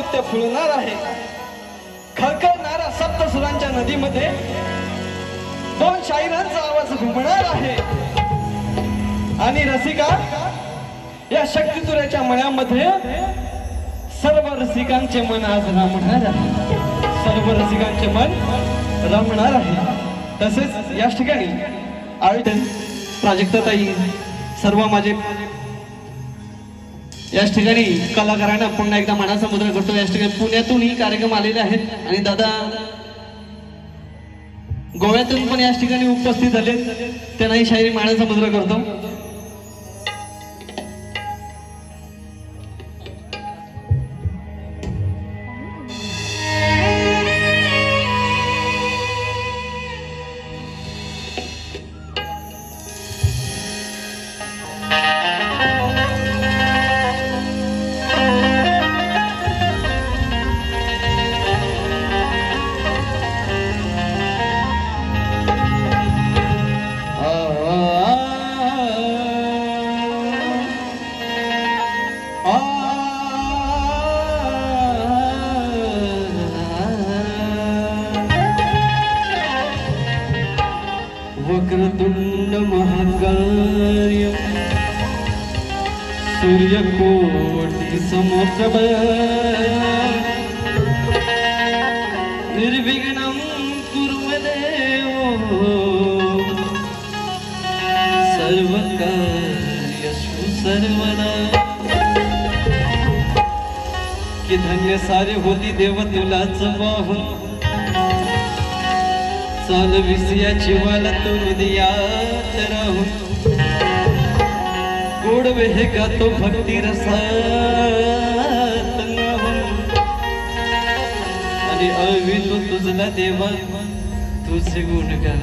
नृत्य फुलणार आहे. खळखळणाऱ्या सप्तसुरांच्या नदीमध्ये दोन शाहिरांचा आवाज घुमणार आहे. आणि रसिका या शक्तिचुऱ्याच्या मळ्यामध्ये सर्व रसिकांचे मन आज रमणार आहे. सर्व रसिकांचे मन रमणार आहे. तसेच याच ठिकाणी आयोजन प्राजक्ताताई सर्व माझे याच ठिकाणी कलाकारांना पुन्हा एकदा मानाचा मुद्रा करतो. याच ठिकाणी पुण्यातूनही कार्यक्रम आलेले आहेत आणि दादा गोव्यातून पण याच ठिकाणी उपस्थित झाले. त्यांनाही शायरी मानाचा मुद्रा करतो. वक्रतुंड महाकाय सूर्यकोटि समप्रभ निर्विघ्नं कुरु देव सर्वकार्येषु सर्वदा. कि धन्य सारे होती देव तुलाच वाहून चालविसयाची वाला तो हृदयात राहून गोडवे हे गातो भक्ती रसात नाहून आणि अवितो तुझला देवा तुझे गुणगान.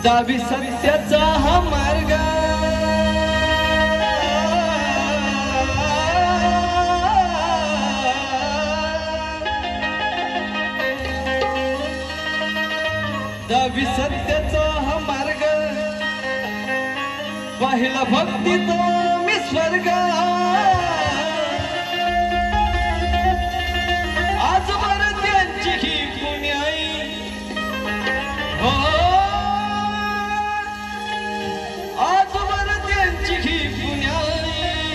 दावी सत्याचा हा मार्ग दावी सत्याचा हा मार्ग पाहिला भक्ती तो मी स्वर्ग. आजवर त्यांची ही पुण्याई हो आजवर त्यांची ही पुण्याई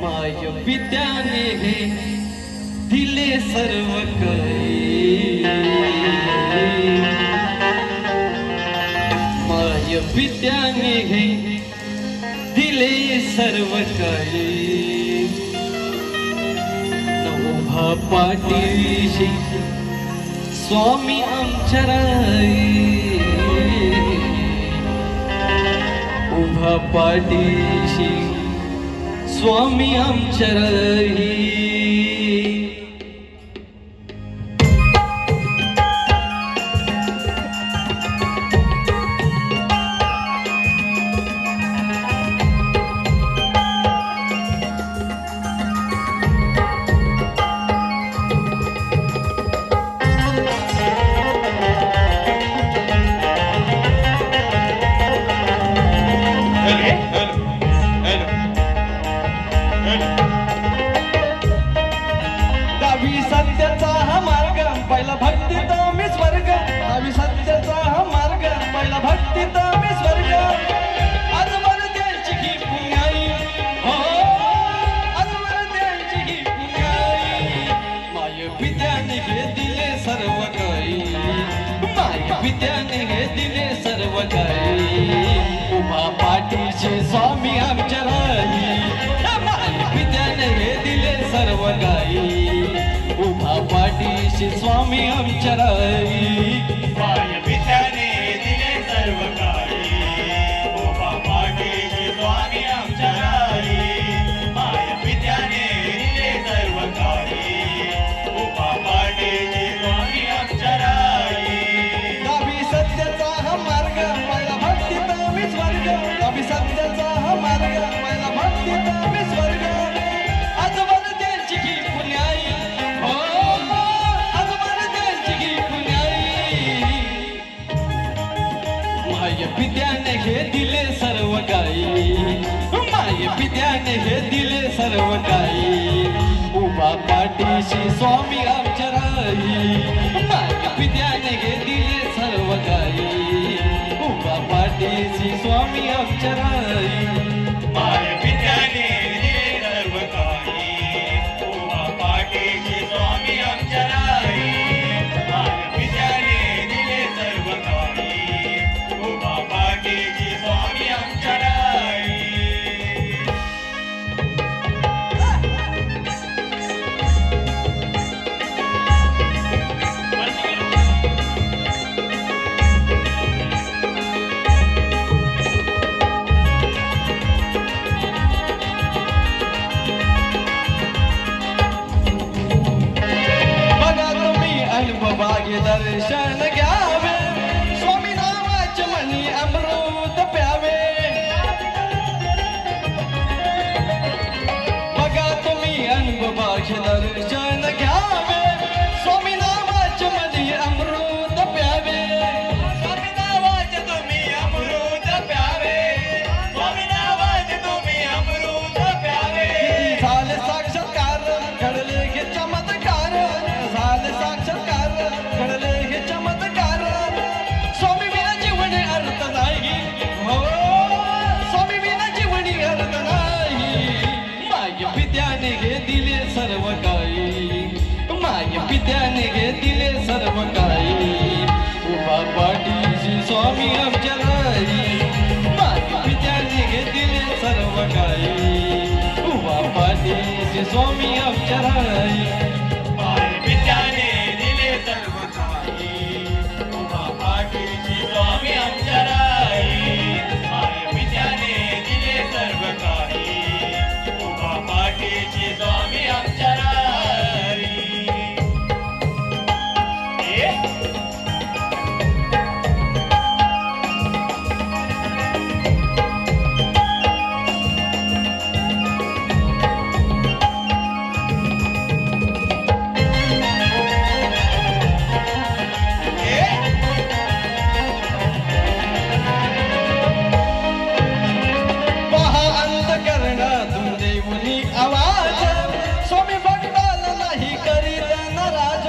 माय पित्याने हे दिले सर्व काही. माय पित्याने हे दिले सर्व काही. नवभा पाठीशी स्वामी आमच्या राई उभा पाठीशी स्वामी आमच्या राई. दावी सत्याचा हा मार्ग पहिला भक्तीत मी स्वर्ग. दावी सत्याचा हा मार्ग पहिला भक्तीत मी स्वर्ग. आजवर त्यांची ही पुण्याई हो आजवर त्यांची ही पुण्याई. माय पित्याने हे दिले सर्व काही. माय पित्याने हे दिले सर्व काही. उभा पाठीशी स्वामी आमच्या राई. माय पित्याने हे दिले सर्व काही. उभा पाठीशी स्वामी आमच्या राई. माय पित्याने दिले सर्व काही. उभा पाठीशी स्वामी आमच्या राई. माय पित्याने दिले सर्व काही. उभा पाठीशी स्वामी आमच्या राई. दावी सत्याचा हा मार्ग पहिला भक्तीत मी स्वर्ग. दावी सत्याचा हा मार्ग पहिला भक्तीत मी स्वर्ग. आजवर त्यांची ही पुण्याई हो आजवर त्यांची उभा पाठीशी स्वामी आमच्या राई माय पित्याने घे दिले सर्व काही उभा पाठीशी स्वामी आमच्या राई माय पित्याने दिले सर्व काही उभा पाठीशी स्वामी आमच्या राई माय पित्याने दिले सर्व काही उभा पाठीशी स्वामी आमच्या राई बघा तुम्ही अनुभवागे दर्शन घ्यावे स्वामी नावाचे मनी अमृत प्यावे बघा तुम्ही अनुभवागे दर्शन घ्यावे स्वामी नावाचे मनी अमृत प्यावे स्वामी नावाचे तुम्ही अमृत प्यावे स्वामी नावाचे तुम्ही अमृत प्यावे झाले साक्षात्कार घडले हे चमत्कार झाले साक्षात्कार घडले हे चमत्कार स्वामी विना जीवने अर्थ नाही हो स्वामी विना जीवनी अर्थ नाही माय पित्याने घे दिले सर्व काही माय पित्याने घे दिले सर्व काही उभा पाठीशी स्वामी आमच्या राई माय पित्याने घे दिले सर्व काही उभा पाठीशी स्वामी आमच्या राई माय पित्याने दिले सर्व काही उभा पाठीशी स्वामी आमच्या राई माय पित्याने दिले सर्व काही उभा पाठीशी स्वामी आमच्या राई पहा अंतकरणातून देऊनी आवाज स्वामी भक्ताला नाही करीत नाराज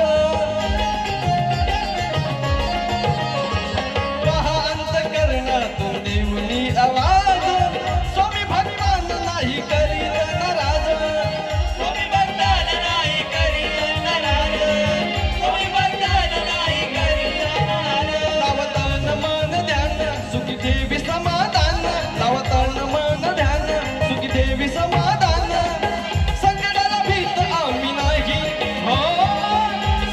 पहा अंतकरणातून देऊनी आवाज स्वामी भक्ताला नाही करीत नाराज स्वामी भक्ताला नाही करीत नाराज स्वामी भक्ताला नाही करीत नाराज लावतान मन ध्यान सुखी देवी समाधान लावतान मन ध्यान सुखी देवी समाधान संकटाला भीत आम्ही नाही हो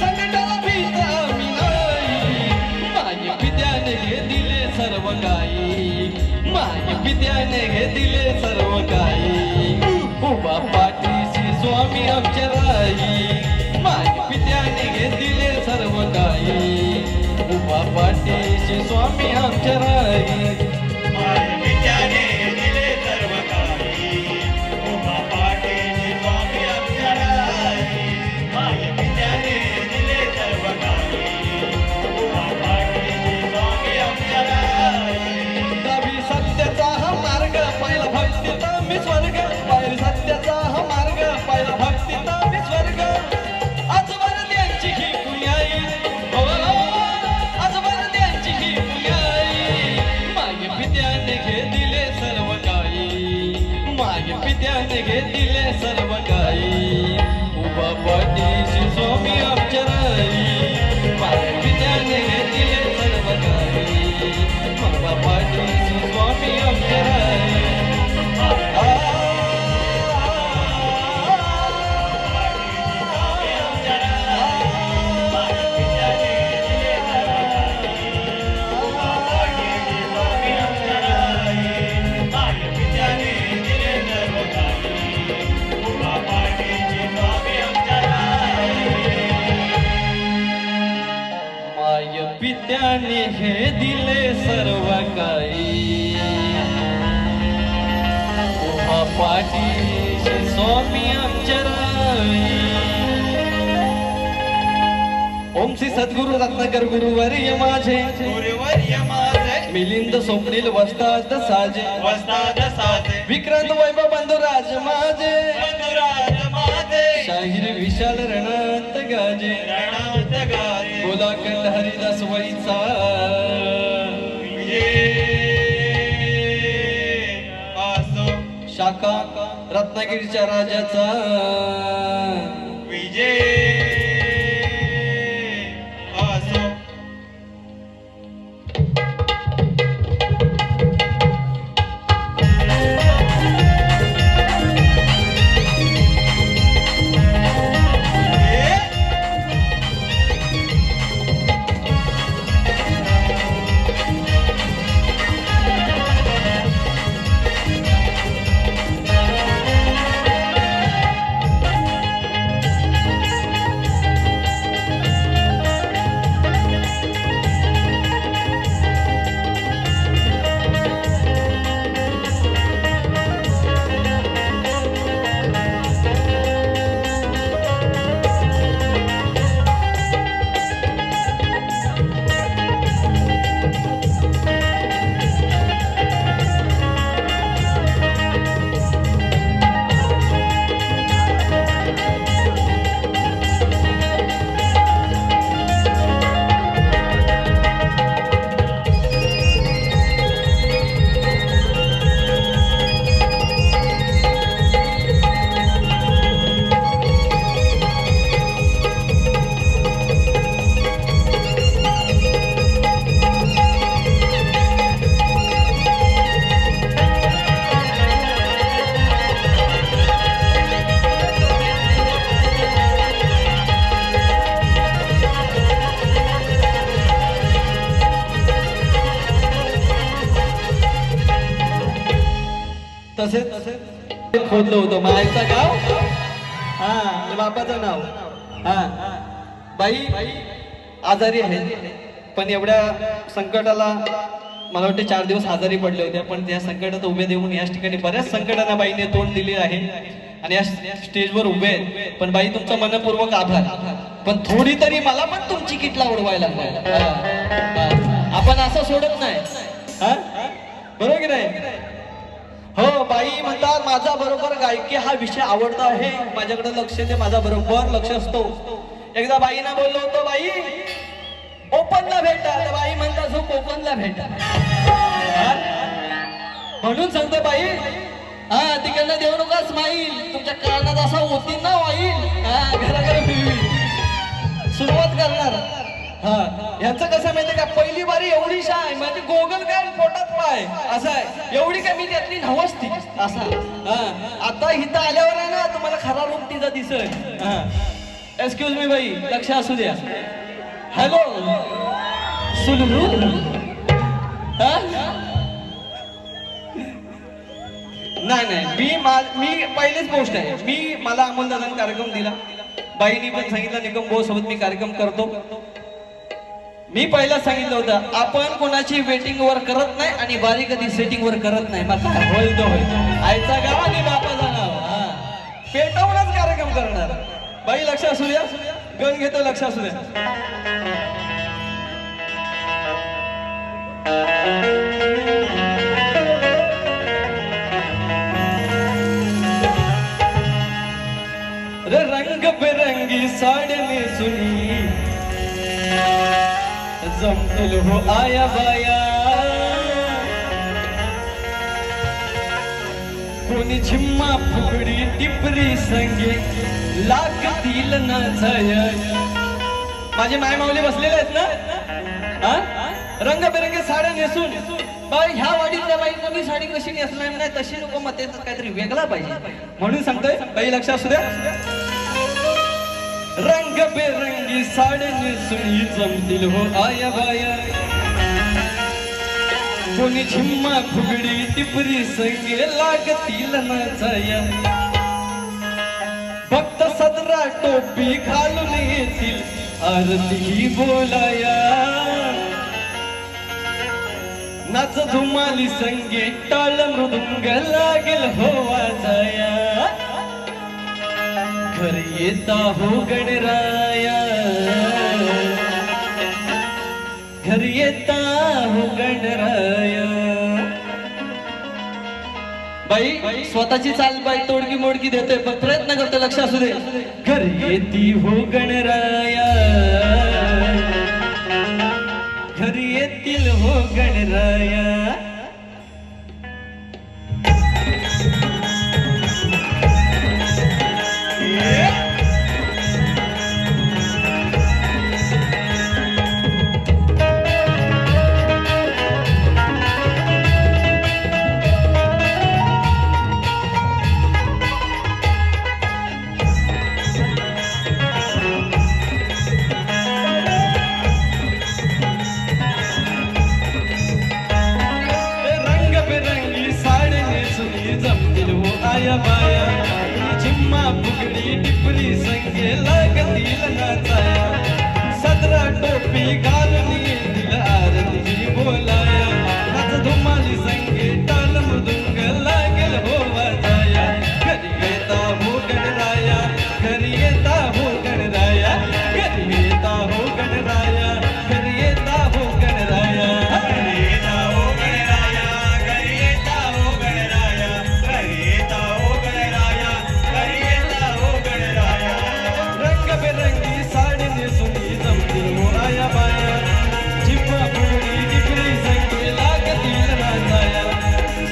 संकटाला भीत आम्ही नाही माय पित्याने घे दिले सर्व काही माय पित्याने घे दिले सर्व काही उभा पाठीशी स्वामी आमच्या राई माय पित्याने घे दिले सर्व काही उभा पाठीशी स्वामी आमच्या राई माय पित्याने दिले सर्व काही उभा पाठीशी स्वामी आमच्या राई माय पित्याने दिले सर्व काही उभा पाठीशी स्वामी आमच्या राई दावी सत्याचा हा मार्ग पहिला भक्तीचा मी स्वर्ग पाहिल सत्याचा हा मार्ग पहिला भक्तीचा मी स्वर्ग आजवर त्यांची ही कुयाई हो आजवर त्यांची ही कुयाई माय पित्याने घे दिले सर्व काही माय पित्याने घे दिले सर्व काही उभा पाठीशी स्वामी आमच्या राई माय पित्याने घे दिले सर्व काही उभा पाठीशी स्वामी आमच्या राई माय पित्याने हे दिले सर्व काही उभा पाठीशी स्वामी आमच्या राई ओम श्री सद्गुरु रत्नाकर गुरुवर्य माझे गुरुवर्य माझे मिलिंद स्वप्नील वस्ताद साजे वस्ताद साजे विक्रांत वैभव बंधुराज माझे बंधुराज शाहीर विशाल रणात गाजे रणात गाजे बोला कंड हरिदास वैचा विजय असो शाखा रत्नागिरीच्या राजाचा विजय असो तसेच खोदलं होतं मायचं गाव हा बापाचं नाव हा बाई आजारी आहे पण एवढ्या संकटाला मला वाटते 4 दिवस आजारी पडले होते पण त्या संकटात उभे देऊन याच ठिकाणी बऱ्याच संकटांना बाईने तोंड दिले आहे आणि या स्टेजवर उभे आहेत पण बाई तुमचा मनपूर्वक आभार पण थोडी तरी मला पण तुमची किटला उडवायला आपण असं सोडत नाही हा बरोबर की नाही हो बाई म्हणतात माझा बरोबर गायकी हा विषय आवडता आहे माझ्याकडे लक्ष दे माझा बरोबर लक्ष असतो एकदा बाईना बोललो होतो बाई ओपनला भेटा तर बाई म्हणतात जो कोकणला भेटा म्हणून सांगतो बाई हा तिकडनं देऊ नका स्माईल तुमच्या कानात असा होती ना वाईल हा घराघर फिरवी सुरुवात करणार हा ह्याचं कसं माहितीये का पहिली बारी एवढी शाय म्हणजे गोगल काय पोटात पाय असं आहे एवढी काय मी त्यातली नवसती असा हा आता इथं आल्यावर आहे ना तुम्हाला खरा रूप तिचा दिसत हा एक्सक्यूज मी बाई लक्ष असू द्या हॅलो सुलू नाही मी पहिलीच गोष्ट आहे मला अमोल दादांनी कार्यक्रम दिला बाईनी पण सांगितलं निकम भाऊ सोबत मी कार्यक्रम करतो मी पहिला सांगितलं होतं आपण कोणाची वेटिंग वर करत नाही आणि बारी कधी सेटिंग वर करत नाही मग काय होईल तो होईल आईचा गाव आणि बापाचा नाव पेटवूनच कार्यक्रम करणार बाई लक्ष असू द्या गण घेतो लक्ष असू द्या रंग बिरंगी साडने सुनी जमतील हो आया बाया कोणी झिम्मा फुगडी टिपरी संगे लागतील ना जय माझे माय माऊली बसलेले आहेत ना रंगबिरंगी साड्या नेसून बाई ह्या वाडीतल्या बाई कोणी साडी कशी नेसणार नाही तशी नको मग त्याचा काहीतरी वेगळा पाहिजे म्हणून सांगतोय बाई लक्ष असू द्या रंगबिरंगी साड्या नेसून जमतील हो आया बाया कोणी झिम्मा फुगडी टिपरी संगे लागतील नाचाया भक्त सदरा टोपी घालून येतील आरती बोलाया नाच धुमाली संगे टाळ मृदुंग लागेल हो वाजाया घरी येता हो गणराया घरी येता हो गणराया बाई स्वतःची चाल बाई तोडकी मोडकी देते पण प्रयत्न करते लक्ष असू दे घरी येती हो गणराया घरी येतील हो गणराया बाया चिम्मा फुगडी टिपरी संगे लागतील नाचाया सदरा टोपी घालून येतील आरती बोलाया नाच धुमाली संगे टाल मृदुंग लागेल हो वाजाया घरी येता हो गणराया घरी येता हो गणराया घरी येता हो गणराया घरी येता हो गणराया घरी येता हो गणराया घरी येता हो गणराया घरी येता हो गणराया घरी येता हो गणराया रंगबेरंगी साडी नेसून जमतील हो आया बाया चिप्पा फुगडी टिपरी संगे लागतील नाचाया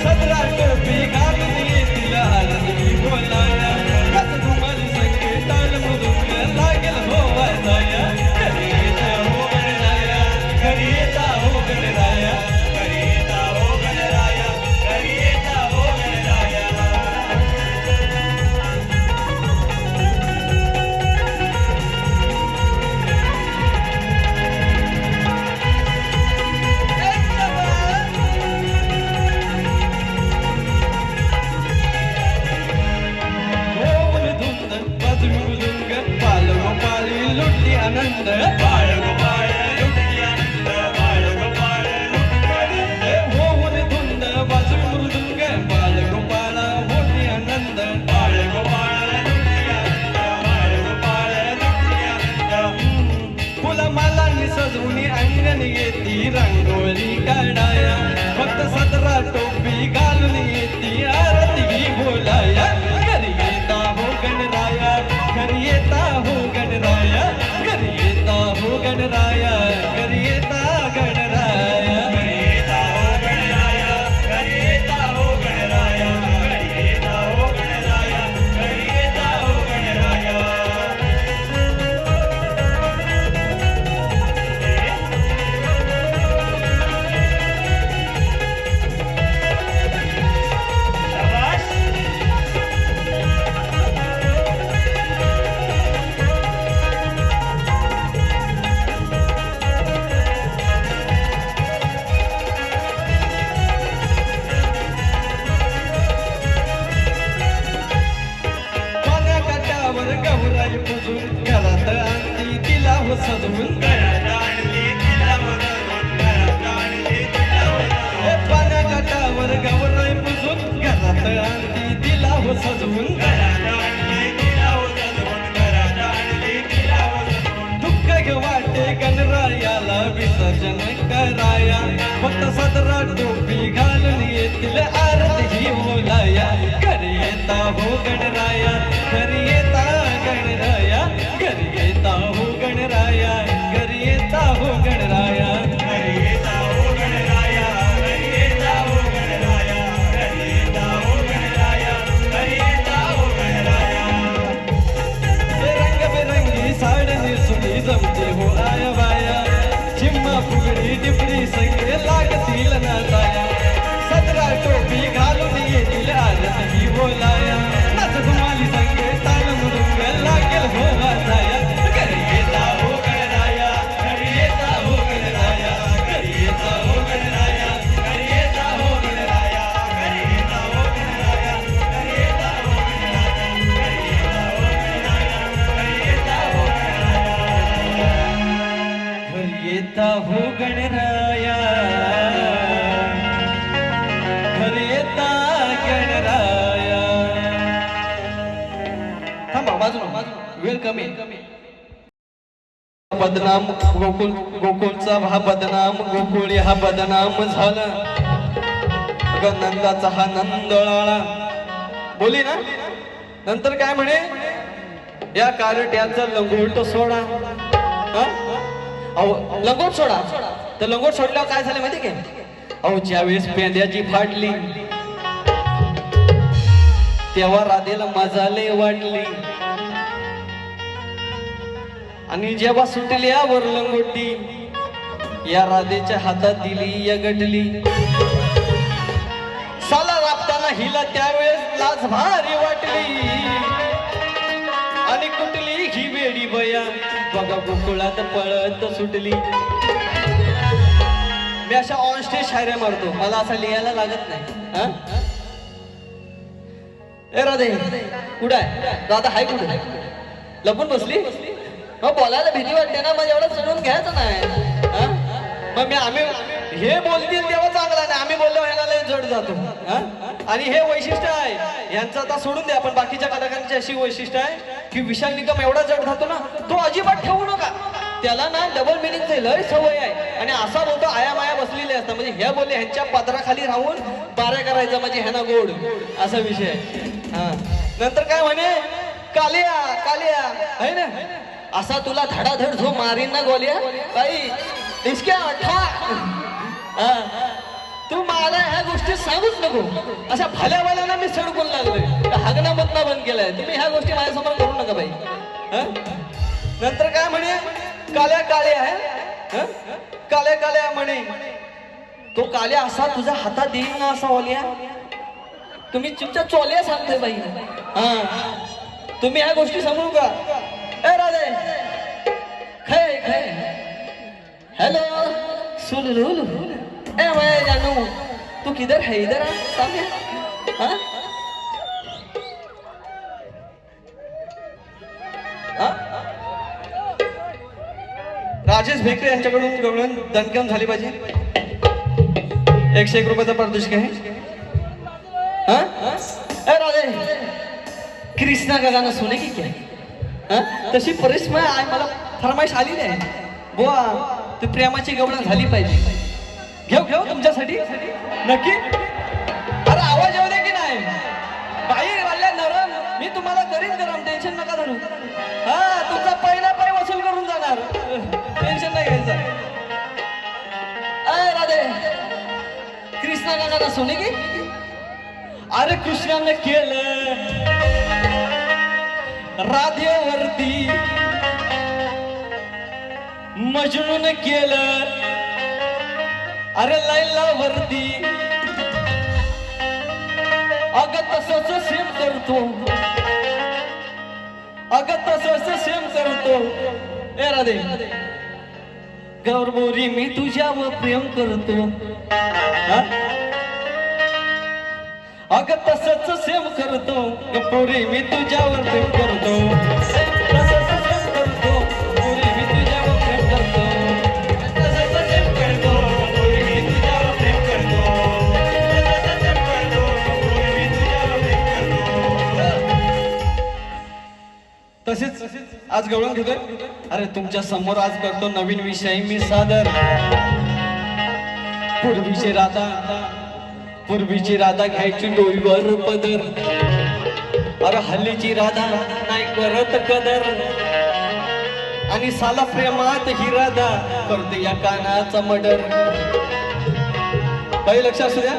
सदरा टोपी घालून येतील आरती बोलाया नाच धुमाली संगे टाल मृदुंग लागेल हो वाजाया घरी येता हो गणराया घरी येता हो गणराया घरी येता हो गणराया घरी येता हो गणराया गोल धुंद बाजू मृदुंग पाल गोपाळी लुटली आनंद बाळ गोपाळ लुटली आनंद बाळ गोपाळ लुटली आनंद होऊन धुंद बाजू मृदुंग बाल गोपाळ होती आनंद बाळ गोपाळ लुटली आनंद बाळ गोपाळ लुटली आनंद फुलमालांनी सजवून अंगण येती रांगोळी काढाया फक्त सदरा टोपी घालून येती आरती बोलाया घरी येता हो गणराया घरी येता हो गणराया घरी येता हो गणराया घरी येता गणराया घरी येता हो गणराया घरी येता हो गणराया घरी येता हो गणराया घरी येता हो गणराया शाबाश पाण्या काठावर गौराई पुजून घरात आणती तिला हो सजवून घरात आणली तिला बघून घरात आणली तिला बघून पाण्या काठावर गौराई पुजून घरात आणती तिला हो सजवून घरात आणली तिला सजवून घरात आणली तिला सजवून दुःख वाटे गणरायाला विसर्जन कराया फक्त सदरा टोपी घालून येतील आरती बोलाया घरी येता हो गणराया घरी येता गणराया घरी येता हो गणराया घरी येता हो गणराया घरी येता हो गणराया घरी येता हो गणराया घरी येता हो गणराया घरी येता हो गणराया रंगबेरंगी साडी नेसून जमते हो आया बाया चिम्मा फुगडी टिपरी संगे लागतील नाचाया सदरा टोपी घालून येतील आरती बोलाया नाच धुमाली संगे ताल मृदुंग लागेल हो वाजाया घरी येता हो गणराया घरी येता हो गणराया घरी येता हो गणराया घरी येता हो गणराया घरी येता हो गणराया घरी येता हो गणराया घरी येता हो गणराया घरी येता हो गणराया घरी येता हो गणराया घरी येता गणराया थांबा बाजूला वेळ कमी बदनाम गोकुळचा हा बदनाम गोकुळी हा बदनाम झाला अगं नंदाचा हा नंदळाळा बोली ना. नंतर काय म्हणे, या कारट्याचा लंगोट सोडा. हा? अहो लंगोट सोडा. तर लंगोट सोडल्यावर काय झालं माहिती काय? अहो ज्यावेळेस पेंद्याची फाटली तेव्हा राधेला मजाले वाटली, आणि जेव्हा सुटली यावर लंगोटी या राधेच्या हातात दिली या गटली. साला राबताना हिला त्यावेळेस लाज भारी वाटली, आणि कुठली ही वेडी बया बघा गोकुळात पळत सुटली. मी अशा ऑन स्टेज शायऱ्या मारतो, मला असं लिहायला लागत नाही. हा? ए राधे कुठं आहे? राधा हाय कुठे? लपून बसली. मग बोलायला भीती वाटते ना, मग एवढं चढून घ्यायचं नाही. हा? मग आम्ही हे बोलतील तेव्हा चांगला नाही, आम्ही बोललो ह्याला लय जड जातो. हा? आणि हे वैशिष्ट्य आहे यांचं. आता सोडून द्या, पण बाकीच्या कलाकारांची अशी वैशिष्ट्य आहे की विशाल निकम एवढा जड जातो ना, तो अजिबात ठेवू नका. त्याला ना डबल मिनिंगचे लय सवय आहे, आणि असा बोलतो आया माया बसलेले असतात. म्हणजे ह्या बोलले ह्यांच्या पदराखाली राहून बाऱ्या करायचं म्हणजे ह्यांना गोड, असा विषय आहे. हा. नंतर काय म्हणे, कालिया कालिया आहे ना, असा तुला धडाधड जो मारीन ना गोलिया बाई इसक्या अठा. तू मला ह्या गोष्टी सांगूच नको. अशा भल्या भल्याना मी सडकून लागलोय, हागणा मतना बंद केलाय. तुम्ही ह्या गोष्टी माझ्यासमोर करू नका बाई. नंतर काय म्हणे, काल्या काळ्या आहे, काल्या काल्या म्हणे, तो काल्या असा तुझ्या हातात देईन ना असा ओलिया. तुम्ही चुपचाप चोलिया सांगते बाई. हा, तुम्ही ह्या गोष्टी समजू का? ए राधे खै खै हेलो सुन लूल. ए मैं जानू तू किधर है? इधर आ सामने. हाँ हाँ? राजेश भेकरे यांच्याकडून गवळण दणकन झाली पाहिजे. 101 रुपयाचा पारितोषिक आहे. हाँ? ए राधे कृष्णा का गाना सुने की क्या? हाँ? तशी परिश्रम आहे, मला फरमाईश आलेली आहे. बुवा तू प्रेमाची गवळण झाली पाहिजे. घेऊ घेऊ तुमच्यासाठी नक्की. अरे आवाज येऊ दे की नाही बाई वाल्या नरम, मी तुम्हाला करीन गरम, टेन्शन नका धरू. हा, तुमचा पहिला पाय वसूल करून जाणार, टेन्शन नाही घ्यायचं. अय राधे कृष्णा का गाना सुने की? अरे कृष्णाने केलं राधेवरती, मजनून केलं अरे लैलावरती. अगं तसंच सेम करतो, अगं तसंच सेम करतो. ए राधे गौरबोरी मी तुझ्यावर प्रेम करतो. अगं तसंच सेम करतो गपोरी मी तुझ्यावर प्रेम करतो. तसंच सेम करतो पोरी मी तुझ्यावर प्रेम करतो. तसंच सेम करतो पोरी मी तुझ्यावर प्रेम करतो. तसंच सेम करतो पोरी मी तुझ्यावर प्रेम करतो. तसेच आज गवळण घेतोय. अरे तुमच्या समोर आज करतो नवीन विषय मी सादर. पूर्वीची राधा घ्यायची डोईवर पदर. अरे हल्लीची राधा नाही करत कदर, आणि साला प्रेमात ही राधा करते या कानाचा मर्डर. काही लक्ष असू द्या.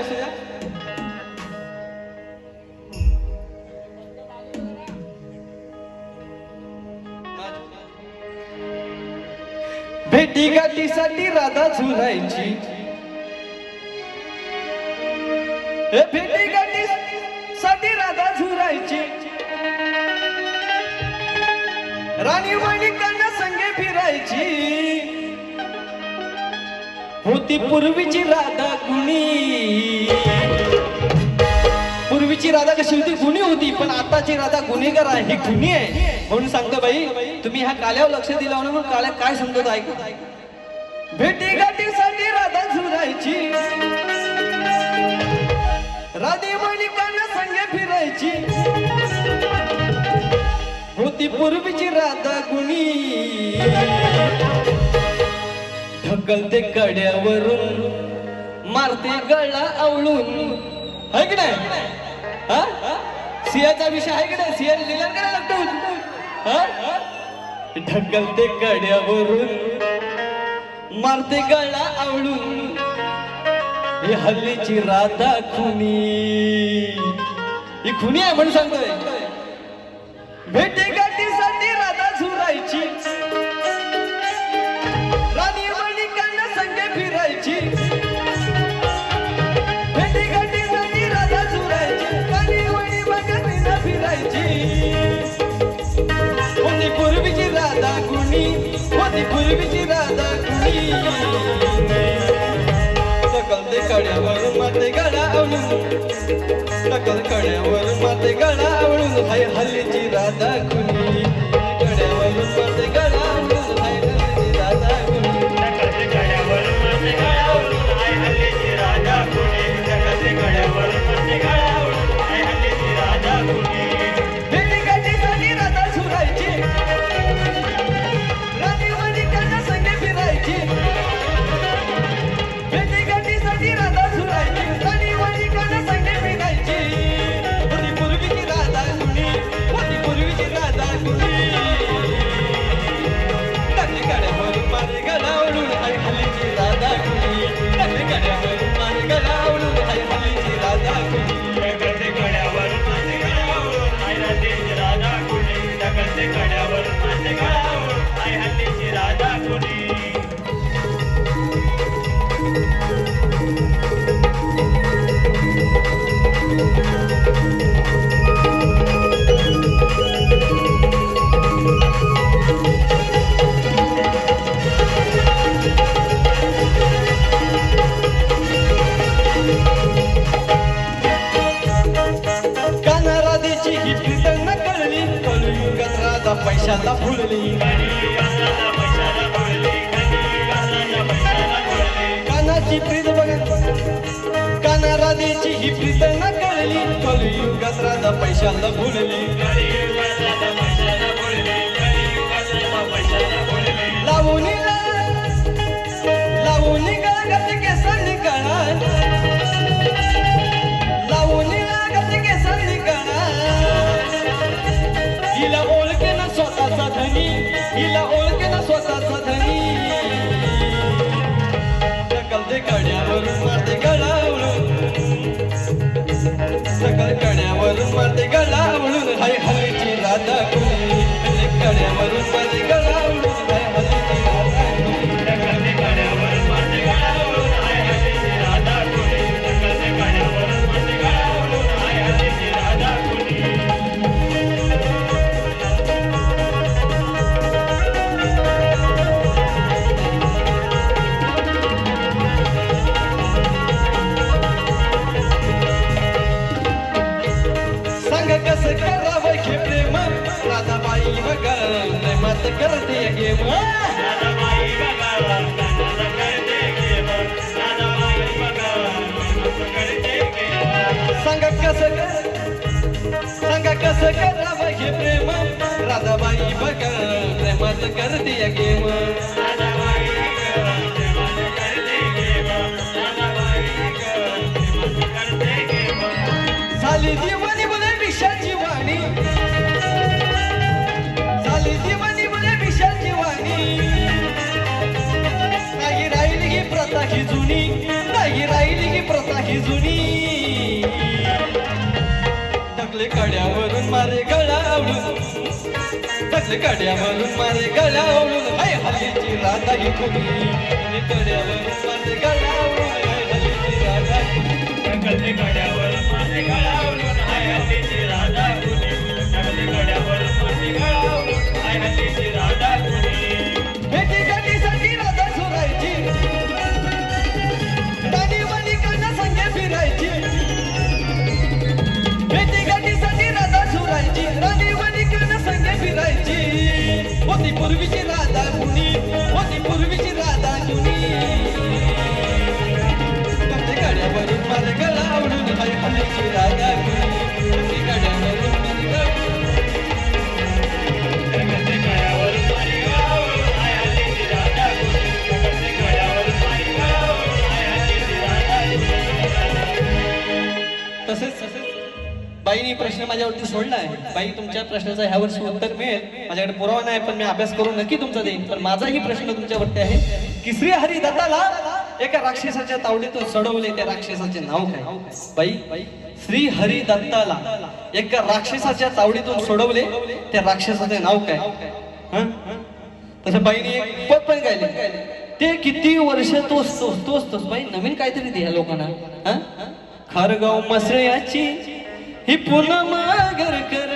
भेटी गाठीसाठी राधा झुरायची. भेटी गाठीसाठी राधा झुरायची. राणी वणिकांना संगे फिरायची. होती पूर्वीची राधा गुणी. पूर्वीची राधा कशी होती? गुणी होती. पण आताची राधा गुन्हेगार आहे, ही गुन्ही आहे. म्हणून सांगतो बाई, तुम्ही ह्या काल्यावर लक्ष दिला म्हणून काल्या काय समजत ऐका. भेटी गाठीसाठी राधा झुरायची. राधी वणिकांना संगे फिरायची. होती पूर्वीची राधा गुणी. ढकलते कड्यावरून मारते गळा आवळून, है की नाही? हा? सिंहाचा विषय आहे की नाही? सिंह लिहिला का लागतो? ढकलते कड्यावरून मारते गळा आवळून, ही हल्लीची राधा खुनी, ही खुनी आहे म्हणून सांगतोय. भेटे गाठीसाठी राधा झुरायची, राणी मणिकांना संगे फिरायची. भेटे गाठीसाठी राधा झुरायची, राणी मणिकांना फिरायची. होती पूर्वीची राधा कुणी, होती पूर्वीची राधा कुणी. सकलते कड्यावर माते गळा आवळून, सकल कड्यावर माते गळा आवळून, हाय हल्लीची राधा कुणी. कड्यावर माते गळा आवळून, हाय हल्लीची राधा कुणी. ढकलते कड्यावर माते गळा आवळून, हाय हल्लीची राधा कुणी. ढकलते कड्यावर माते गळा आवळून, हाय हल्लीची राधा कुणी. भेटी गाठीसाठी राधा झुरायची, राणी मणिकांना संगे फिरायची. भेटी गाठीसाठी राधा झुरायची, राणी मणिकांना संगे फिरायची. होती पूर्वीची राधा कुणी, होती पूर्वीची राधा कुणी. टाकली कड्यावरून मारे गळा आवळून, हाय हल्लीची राधा कुणी. टाकली कड्यावरून मारे गळा आवळून, हाय हल्लीची राधा कुणी. ढकलते कड्यावर माते गळा आवळून, हाय हल्लीची राधा कुणी. ढकलते कड्यावर माते गळा आवळून, हाय हल्लीची राधा कुणी. काना राधेची ही प्रीत न कळली, कलियुगात राधा पैशाला फुलली. कलियुगाला पैशाला पडली, कलियुगाला पैशाला पडली. कानाची प्रीत बघा, काना राधेची ही प्रीत न कळली, कलियुगात राधा पैशाला फुलली. कलियुगाला पैशाला पडली, कलियुगाला पैशाला पडली. लावून गळगट केसांनी गळा, लावून गळगट केसांनी गळा. हिला ओळखे ना स्वतःचा धनी, हिला ओळखे ना स्वतःचा धनी. ढकलते कड्यावरून मारते गळा आवळून, सकल कड्यावरून मारते गळा आवळून, हाय हल्लीची राधा कुणी. कड्यावरून मारते गळा आवळून, हाय हल्लीची राधा कुणी. ढकलते कड्यावर माते गळा आवळून, हाय हल्लीची राधा कुणी. ढकलते कड्यावर माते गळा आवळून, हाय हल्लीची राधा कुणी. सांग कसं करावं हे प्रेम, राधाबाई बघा प्रेमात करते गेम. राधाबाई बघावा, कानाला करते गेम. राधाबाई बघावा, कानाला करते गेम. सांग कसं करावं हे प्रेम, राधाबाई बघा प्रेमात करते गेम. राधाबाई गं, प्रेमानं करते गेम. राधाबाई गं, प्रेमानं करते गेम. झाली दिवाणी मुले विषाची वाणी, झाली दिवाणी मुले विषाची वाणी. नाही राहिली ही प्रथा ही जुनी, नाही राहिली ही प्रथा ही जुनी. ढकले कड्यावरून मारे गळा आवळून, ढकले कड्यावरून मारे गळा आवळून, हाय हल्लीची राधा ही कुणी. कड्यावरून मारे गळा आवळून, हाय हल्लीची राधा कुणी. ढकलते कड्यावर माते गळा आवळून, हाय हल्लीची राधा कुणी. ढकलते कड्यावर माते गळा आवळून, हाय हल्लीची राधा कुणी. भेटी गाठीसाठी राधा झुरायची, राणी मणिकांना संगे फिरायची. भेटी गाठीसाठी राधा झुरायची, राणी मणिकांना संगे फिरायची. होती पूर्वीची राधा कुणी, होती पूर्वीची राधा कुणी. कड्यावरून मारे गळा आवळून, हाय हल्लीची राधा कुणी. कड्यावरून मारे गळा ढकलते कड्यावर माते गळा आवळून, हाय हल्लीची राधा कुणी. ढकलते कड्यावर माते गळा आवळून, हाय हल्लीची राधा माझ्यावरती सोडला आहे. बाई तुमच्या प्रश्नाचं ह्या वर्षी उत्तर मिळेल. माझ्याकडे पुरावा नाही पण मी अभ्यास करून नक्की तुमचा देईन. पण माझाही प्रश्न तुमच्यावरती आहे की श्री हरी दत्ताला एका राक्षसाच्या तावडीतून सोडवले, त्या राक्षसाचे नाव काय? बाई श्री हरी दत्ताला एका राक्षसाच्या तावडीतून सोडवले, त्या राक्षसाचे नाव काय? हं? तसं बाईने एक पद पण गायले, ते किती वर्ष तोच बाई नवीन काहीतरी दे ह्या लोकांना. हं? खारगाव मसळ्याची ही पूनम आगरकर.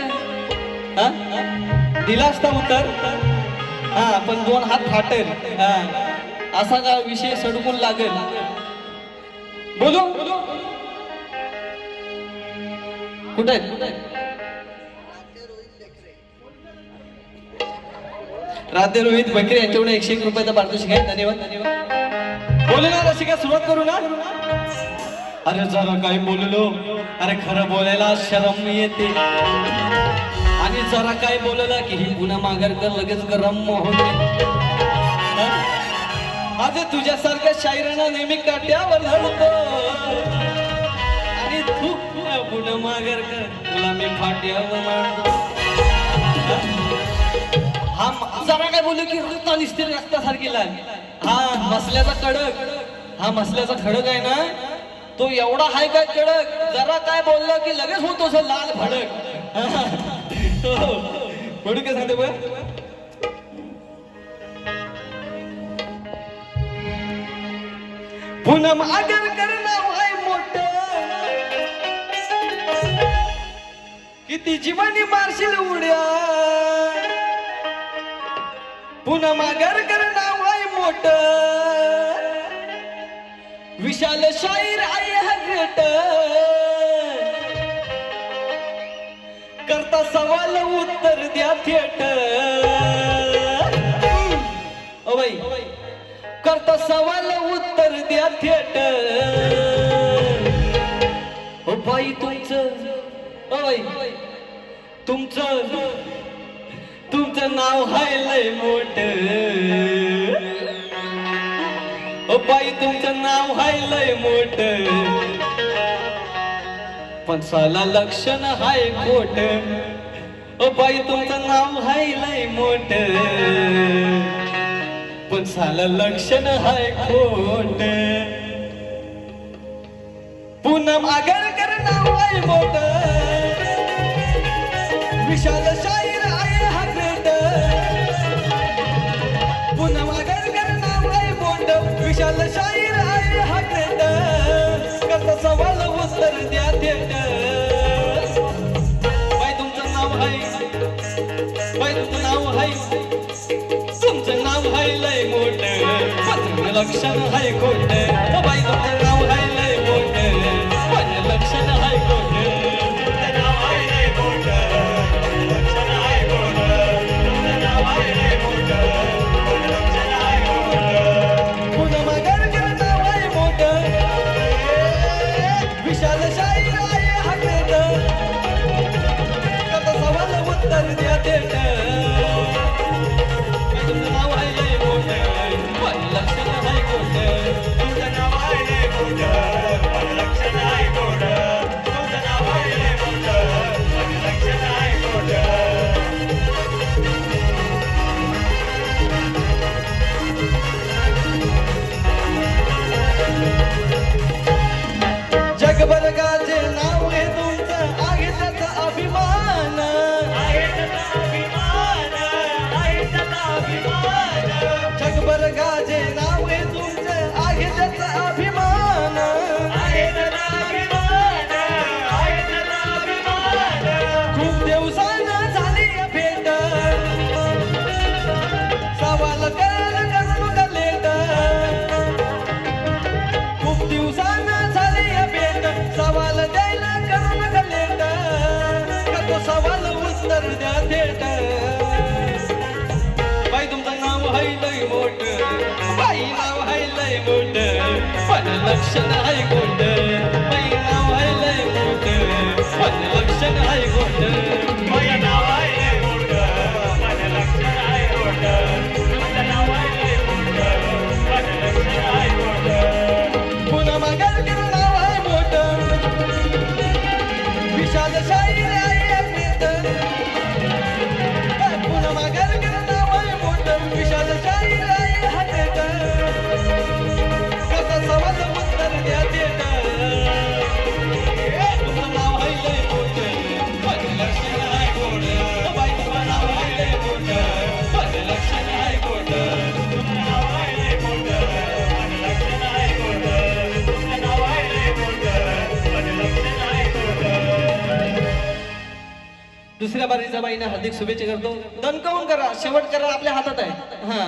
दिला असता उत्तर. हा पण 2 हात फाटेल. असा का विषय सडकून लागेल. बोलू कुठे राधे रोहित बकरे यांच्याकडे 101 रुपयाचा पारितोषिक आहे. धन्यवाद. बोलू ना रसिका, सुरुवात करू ना. अरे जरा काय बोललो, अरे खरं बोलायला शरम येते. आणि जरा काय बोलला की ही पुन्हा माघारकर लगेच गरम होते. आज तुझ्यासारख्या शायरांना नेहमी काट्यावर धरतो आणि तू पुन्हा माघारकर तुला मी फाट्यावर मारतो. हा जरा काय बोललो की रक्ता निस्तिर रक्तासारखी लाल. हा मसल्याचा खडक, हा मसल्याचा खडक आहे ना, तो एवढा हाय काय कडक, जरा काय बोलला की लगेच होतो असं लाल भडक. म्हणून काय सांगते बघ, पूनम आगरकर नाव आहे मोठं, किती जीवानी मारशील उड्या. पूनम आगरकर नाव आहे मोठं, विशाल शाहीर आहे हगट. करता सवाल उत्तर द्या थेट. ओ बाई करता सवाल उत्तर द्या थेट. ओ बाई तुमचं, ओ बाई तुमचं नाव हाय लय मोठं. ओ बाई तुमचं नाव हाय लय मोठं, पण साला लक्षण हाय खोट. ओ बाई तुमचं नाव हाय लय मोठं, पण साला लक्षण हाय खोट. पूनम आगरकर नाव आहे मोठं, विशाल शाहीर आहे हगट. पूनम आगरकर नाव आहे मोठं, विशाल शाहीर आहे हगट. कसा सवाल उत्तर द्या थेट. बाई तुमचं नाव आहे, बाई तुमचं नाव आहे, तुमचं नाव आहे लय मोठं, पण लक्षण हाय खोट. बाई तुमचं नाव आहे लय मोठं, पण लक्षण हाय खोट. तुमचं नाव आहे लय मोठं, पण लक्षण आहे खोट. तुमचं नाव आहे लय मोठं, पण लक्षण आहे खोट. पूनम आगरकर नाव आहे मोठं, विशाल शाहीर आहे हगट. कसा सवाल उत्तर द्या थेट. तुमचं नाव आहे लय मोठं, पण लक्षण हाय खोट. तुमचं नाव आहे लय मोठं, पण लक्षण आहे खोट. तुमचं नाव आहे लय मोठं, पण लक्षण आहे खोट. जगभर गाजे नाव आहे तुमचं, आहे त्याचा अभिमान. आहे त्याचा अभिमान, आहे त्याचा अभिमान. जगभर गाजे नाव आहे तुमचं, आहे त्याचा अभिमान. आहे त्याचा अभिमान, आहे त्याचा अभिमान. खूप दिवसानं झाली भेट, सवाल करायला करू नका लेट. खूप दिवसानं झाली भेट, सवाल द्यायला करू नका लेट. का तो सवाल उत्तर द्या थेट. बाई तुमचं नाव हाय लय मोठं, बाई नाव हाय लय मोठं, पण लक्षण हाय खोट. बाई नाव हाय लय मोठं, पण लक्षण हाय खोट. माझं नाव आहे लय मोठं, पण लक्षण आहे खोट. तुमचं नाव आहे लय मोठं, पण लक्षण आहे खोट. पूनम आगरकर नाव आहे मोठं, विशाल शाहीर आहे दुसऱ्या बारीच्या बाईने हार्दिक शुभेच्छा करतो. दणकावून करा, शेवट करा आपल्या हातात आहे. हा